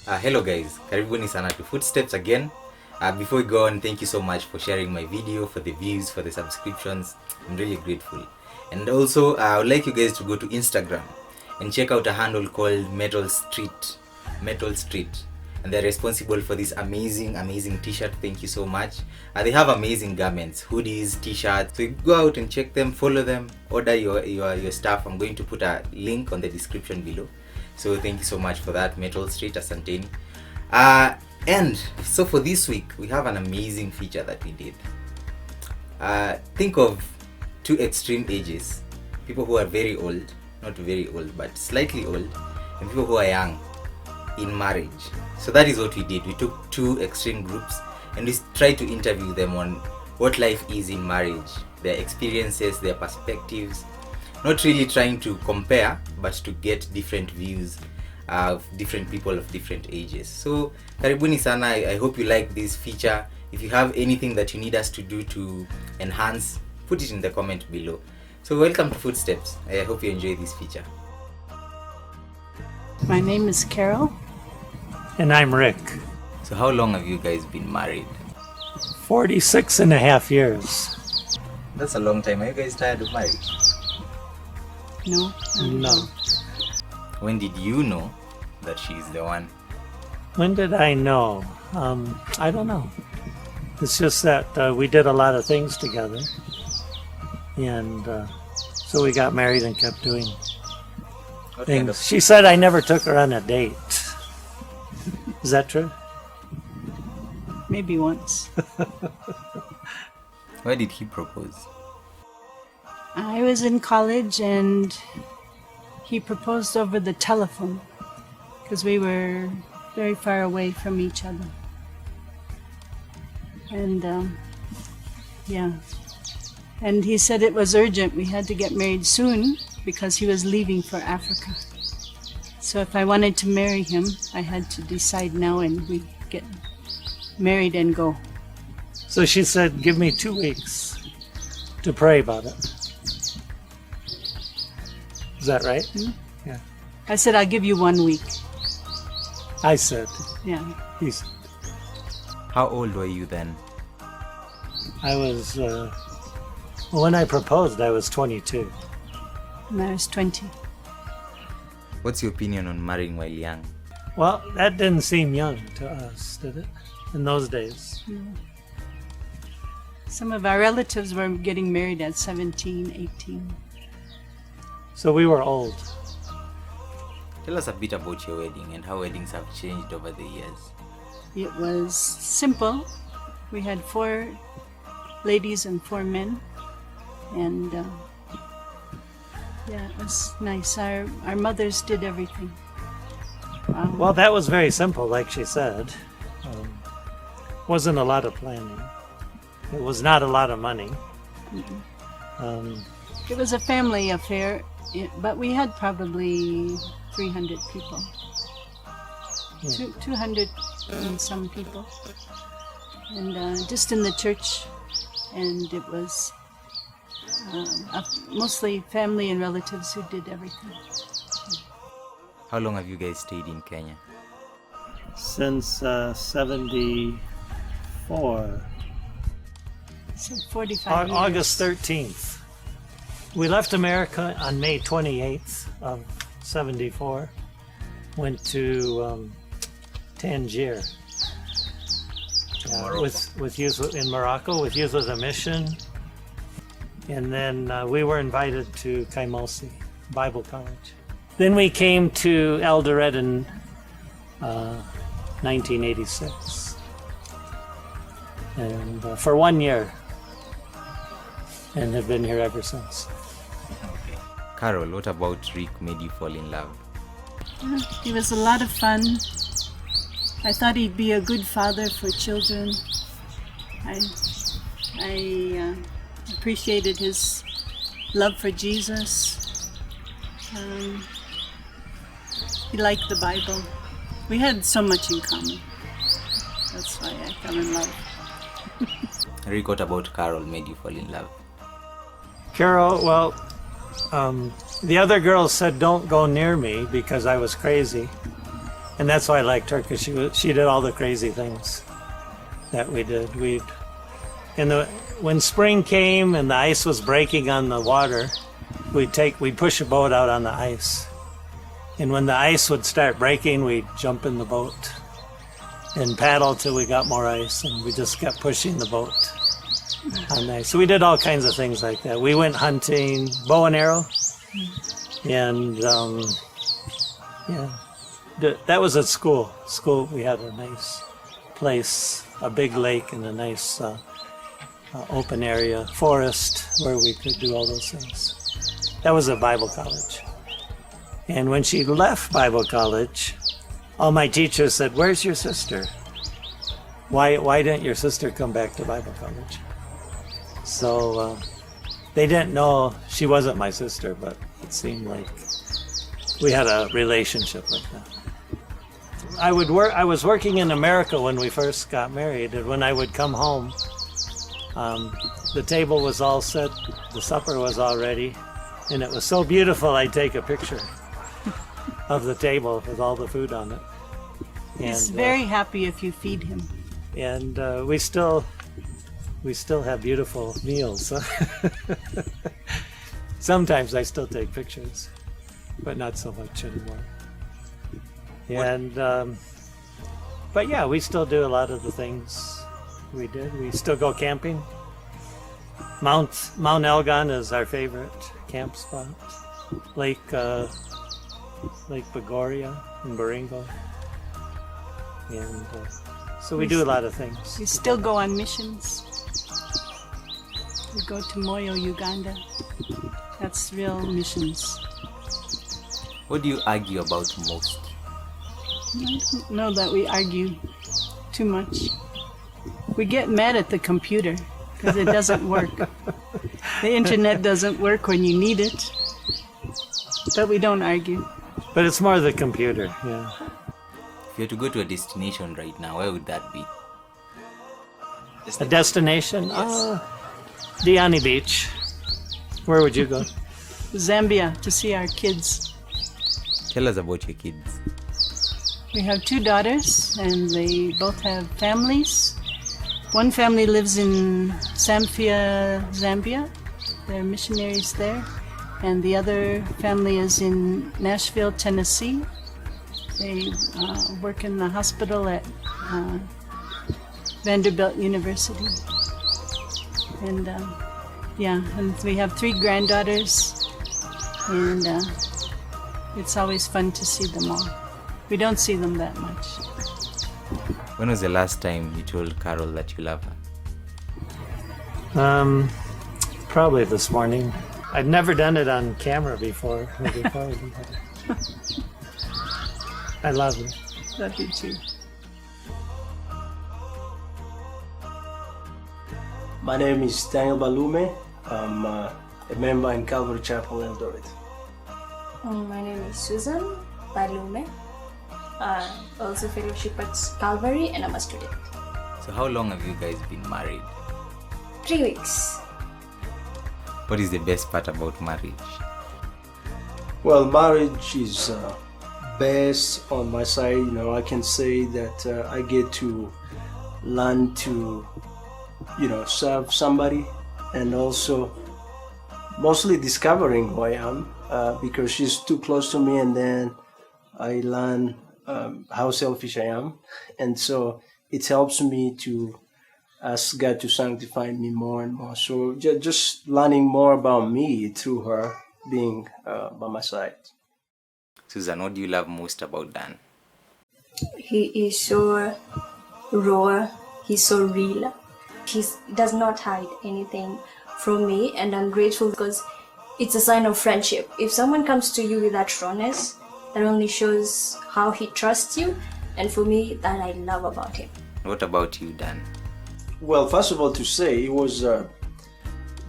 Hello guys, karibuni sana to Footsteps again. Before we go on, thank you so much for sharing my video, for the views, for the subscriptions. I'm really grateful. And also, I would like you guys to go to Instagram and check out a handle called Metal Street. And they're responsible for this amazing t-shirt. Thank you so much. They have amazing garments, hoodies, t-shirts. So you go out and check them, follow them, order your stuff. I'm going to put a link on the description below. So thank you so much for that, Metal Street, asanteni. And so for this week, we have an amazing feature that we did. Think of two extreme ages. People who are very old, not very old, but slightly old, and people who are young in marriage. So that is what we did. We took two extreme groups and we tried to interview them on what life is in marriage, their experiences, their perspectives. Not really trying to compare, but to get different views of different people of different ages. So karibuni sana. I hope you like this feature. If you have anything that you need us to do to enhance, put it in the comment below. So welcome to Footsteps. I hope you enjoy this feature. My name is Carol. And I'm Rick. So how long have you guys been married? 46 and a half years. That's a long time. Are you guys tired of marriage? No. No. When did you know that she's the one? When did I know? I don't know. It's just that we did a lot of things together. And so we got married and kept doing things. She said I never took her on a date. Is that true? Maybe once. Why did he propose? I was in college and he proposed over the telephone because we were very far away from each other. And yeah. And he said it was urgent. We had to get married soon because he was leaving for Africa. So if I wanted to marry him, I had to decide now and we get married and go. So she said, give me 2 weeks to pray about it. Is that right? Hmm? Yeah. I said, I'll give you 1 week. I said. Yeah. He said. How old were you then? I was, when I proposed, I was 22. And I was 20. What's your opinion on marrying while young? Well, that didn't seem young to us, did it? In those days. Some of our relatives were getting married at 17, 18. So we were old. Tell us a bit about your wedding and how weddings have changed over the years. It was simple. We had 4 ladies and 4 men. And yeah, it was nice. Our mothers did everything. Well, that was very simple, like she said. Wasn't a lot of planning. It was not a lot of money. It was a family affair, but we had probably 300 people. Yeah. 200 and some people. And just in the church. And it was mostly family and relatives who did everything. How long have you guys stayed in Kenya? Since 74. So 45 years. August 13th. We left America on May 28th of 74. Went to Tangier. With youth in Morocco, with Youth with a Mission. And then we were invited to Kaimosi Bible College. Then we came to Eldoret in 1986. And for 1 year. And have been here ever since. Okay. Carol, what about Rick made you fall in love? He was a lot of fun. I thought he'd be a good father for children. I appreciated his love for Jesus. He liked the Bible. We had so much in common. That's why I fell in love. Rick, what about Carol made you fall in love? Carol, well, the other girls said don't go near me because I was crazy. And that's why I liked her, because she did all the crazy things that we did. When spring came and the ice was breaking on the water, we'd push a boat out on the ice. And when the ice would start breaking, we'd jump in the boat and paddle till we got more ice, and we just kept pushing the boat on the ice. So we did all kinds of things like that. We went hunting, bow and arrow, and that was at school. School, we had a nice place, a big lake and a nice open area, forest, where we could do all those things. That was at Bible college. And when she left Bible college, all my teachers said, "Where's your sister? Why didn't your sister come back to Bible college?" So they didn't know she wasn't my sister, but it seemed like we had a relationship like that. I was working in America when we first got married, and when I would come home, the table was all set, the supper was all ready, and it was so beautiful I'd take a picture of the table with all the food on it. He's very happy if you feed him. And we still have beautiful meals. Sometimes I still take pictures, but not so much anymore. And but yeah, we still do a lot of the things we did. We still go camping. Mount Elgon is our favorite camp spot. Lake Bagoria in Baringo. And so we do a lot of things. We still go on missions. We go to Moyo, Uganda. That's real missions. What do you argue about most? I don't know that we argue too much. We get mad at the computer because it doesn't work. The internet doesn't work when you need it. But we don't argue. But it's more the computer, yeah. If you had to go to a destination right now, where would that be? A destination? Yes. Diani Beach. Where would you go? Zambia, to see our kids. Tell us about your kids. We have 2 daughters, and they both have families. One family lives in Samfia, Zambia. They're missionaries there. And the other family is in Nashville, Tennessee. They work in the hospital at Vanderbilt University. And and we have 3 granddaughters, and it's always fun to see them all. We don't see them that much. When was the last time you told Carol that you love her? Probably this morning. I've never done it on camera before. I love her. Love you too. My name is Daniel Balume. I'm a member in Calvary Chapel, Eldoret. My name is Susan Balume. Also fellowship at Calvary, and I'm a student. So how long have you guys been married? 3 weeks. What is the best part about marriage? Well, marriage is best on my side. You know, I can say that I get to learn to, serve somebody, and also mostly discovering who I am because she's too close to me, and then I learn how selfish I am, and so it helps me to ask God to sanctify me more and more. So just learning more about me through her being by my side. Susan, what do you love most about Dan? He is so raw. He's so real. He does not hide anything from me, and I'm grateful because it's a sign of friendship. If someone comes to you with that rawness, that only shows how he trusts you, and for me, that I love about him. What about you, Dan? Well, first of all, to say it was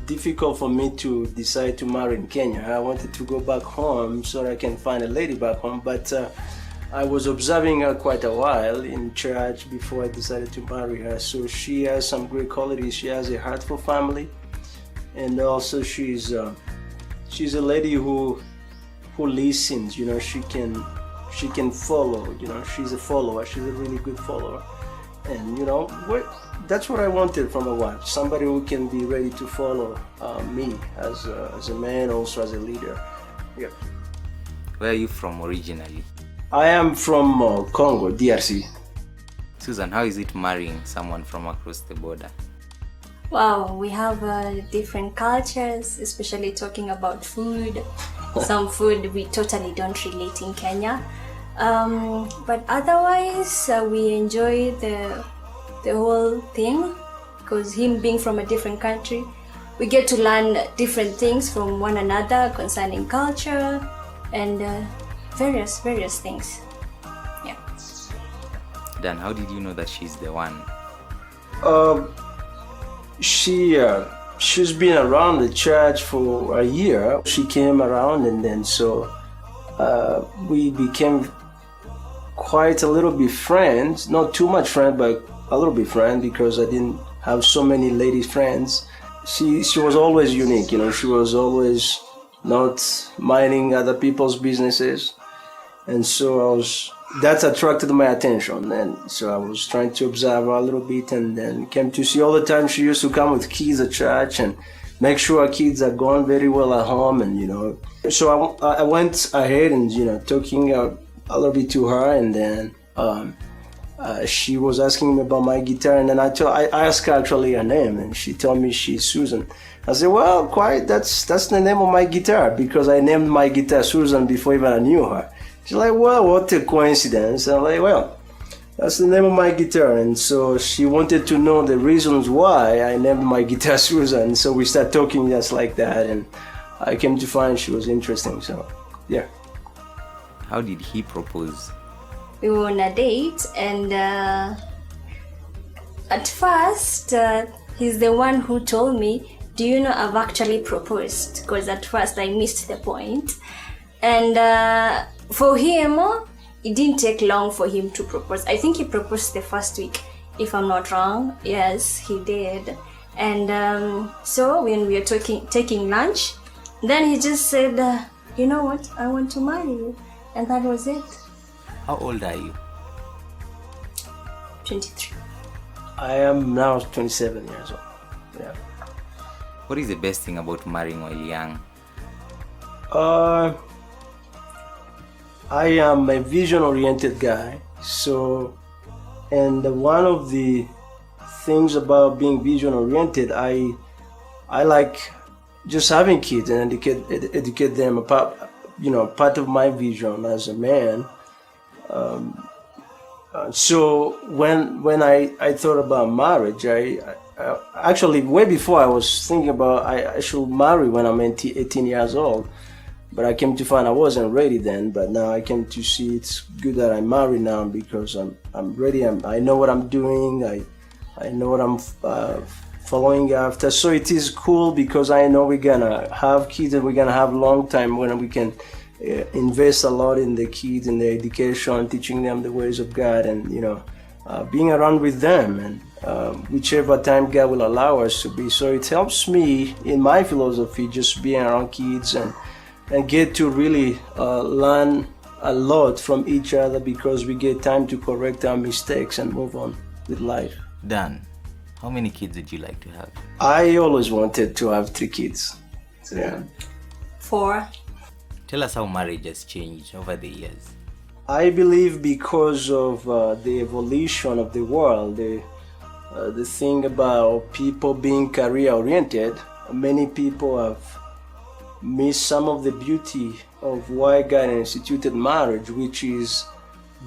difficult for me to decide to marry in Kenya. I wanted to go back home so I can find a lady back home, but I was observing her quite a while in church before I decided to marry her. So she has some great qualities. She has a heart for family, and also she's a lady who listens. She can she can follow. You know, she's a follower. She's a really good follower. And you know, that's what I wanted from a wife. Somebody who can be ready to follow me as a man, also as a leader. Yeah. Where are you from originally? I am from Congo, DRC. Susan, how is it marrying someone from across the border? Wow, we have different cultures, especially talking about food. Some food we totally don't relate in Kenya. But otherwise, we enjoy the whole thing, because him being from a different country, we get to learn different things from one another concerning culture and various things. Yeah. Dan, how did you know that she's the one? She's been around the church for a year. She came around, and then so we became quite a little bit friends. Not too much friends, but a little bit friends, because I didn't have so many ladies friends. She was always unique, you know. She was always not minding other people's businesses, and so that attracted my attention. And so I was trying to observe her a little bit, and then came to see all the time she used to come with kids at church and make sure our kids are going very well at home. And you know, so I went ahead and, you know, talking a little bit to her, and then she was asking me about my guitar, and then I asked her actually her name, and she told me she's Susan. I said, well, quite, that's the name of my guitar, because I named my guitar Susan before even I knew her. She's like, well, what a coincidence. I'm like, well, that's the name of my guitar. And so she wanted to know the reasons why I named my guitar Susan. So we started talking just like that, and I came to find she was interesting. So, yeah. How did he propose? We were on a date, and at first he's the one who told me, do you know I've actually proposed? Because at first I missed the point. And for him, it didn't take long for him to propose. I think he proposed the first week, if I'm not wrong. Yes, he did. And so when we were taking lunch, then he just said, you know what, I want to marry you. And that was it. How old are you? 23. I am now 27 years old. Yeah. What is the best thing about marrying while young? I am a vision-oriented guy. So, and one of the things about being vision-oriented, I like just having kids and educate them about, you know, part of my vision as a man. So when I thought about marriage, I actually, way before I was thinking about I should marry when I'm 18 years old, but I came to find I wasn't ready then. But now I came to see it's good that I'm married now, because I'm ready. I know what I'm doing. I know what I'm following after. So it is cool, because I know we're gonna have kids, and we're gonna have long time when we can invest a lot in the kids, in their education, teaching them the ways of God, and, you know, being around with them, and whichever time God will allow us to be. So it helps me in my philosophy, just being around kids and get to really learn a lot from each other, because we get time to correct our mistakes and move on with life. Dan, how many kids would you like to have? I always wanted to have 3 kids. So, yeah. 4. Tell us how marriage has changed over the years. I believe because of the evolution of the world, the thing about people being career oriented, many people have missed some of the beauty of why God instituted marriage, which is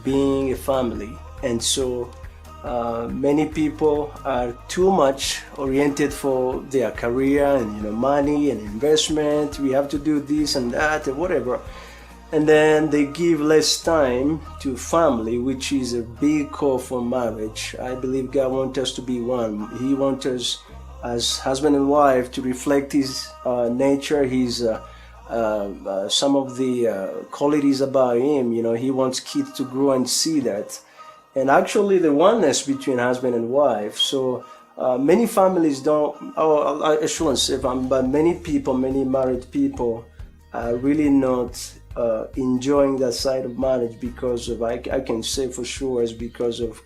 being a family. And so many people are too much oriented for their career and, you know, money and investment. We have to do this and that and whatever. And then they give less time to family, which is a big call for marriage. I believe God wants us to be one. He wants us as husband and wife to reflect His nature, His some of the qualities about Him. You know, He wants kids to grow and see that. And actually the oneness between husband and wife. So many families don't, I shouldn't say, but many people, many married people are really not enjoying that side of marriage because of, I can say for sure, it's because of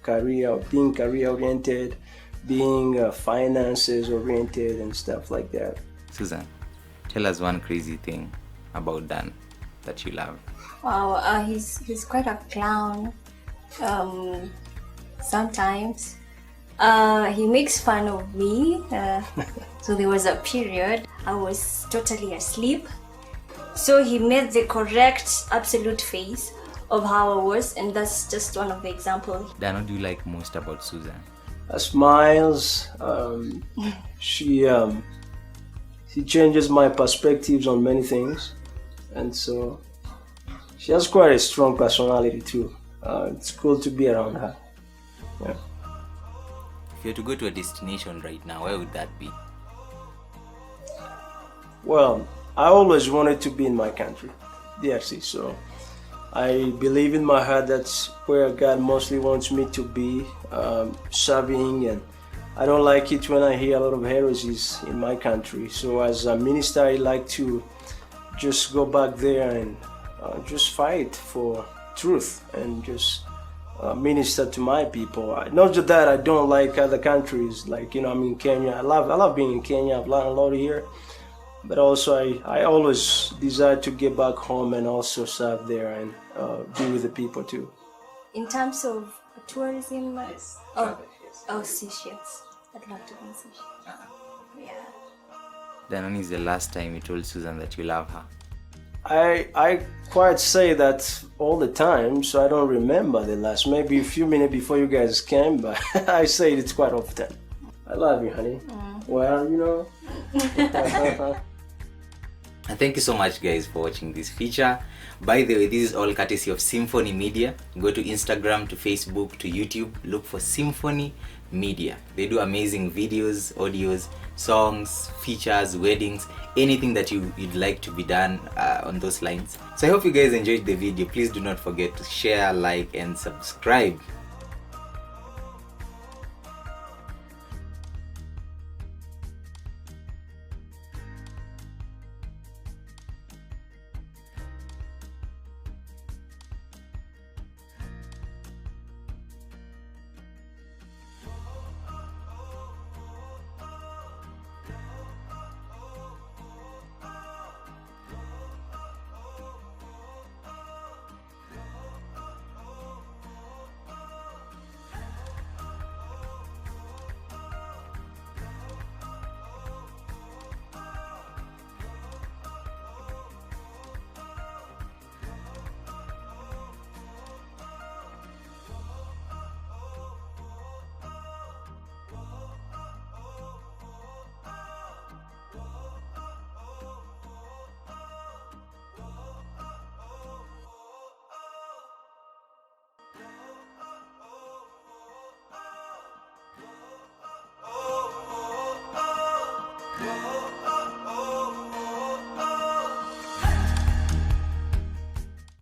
being career oriented, being finances oriented and stuff like that. Susan, tell us one crazy thing about Dan that you love. Wow, he's quite a clown. Sometimes he makes fun of me. So there was a period I was totally asleep. So he made the correct, absolute face of how I was, and that's just one of the examples. Dan, what do you like most about Susan? Her smiles. She changes my perspectives on many things, and so she has quite a strong personality too. It's cool to be around her. Yeah. If you were to go to a destination right now, where would that be? Well, I always wanted to be in my country, DRC. So I believe in my heart that's where God mostly wants me to be, serving. And I don't like it when I hear a lot of heresies in my country. So as a minister, I like to just go back there and just fight for truth and just minister to my people. Not just that, I don't like other countries. Like, I'm in Kenya. I love being in Kenya. I've learned a lot here. But also, I always desire to get back home and also serve there and be with the people too. In terms of tourism, Seychelles. I'd love to go to Seychelles. Yeah. Dan, when is the last time you told Susan that you love her? I quite say that all the time, so I don't remember the last. Maybe a few minutes before you guys came, but I say it quite often. I love you, honey. Well, And thank you so much, guys, for watching this feature. By the way, this is all courtesy of Symphony Media. Go to Instagram, to Facebook, to YouTube. Look for Symphony Media. They do amazing videos, audios, songs, features, weddings, anything that you'd like to be done on those lines. So I hope you guys enjoyed the video. Please do not forget to share, like, and subscribe.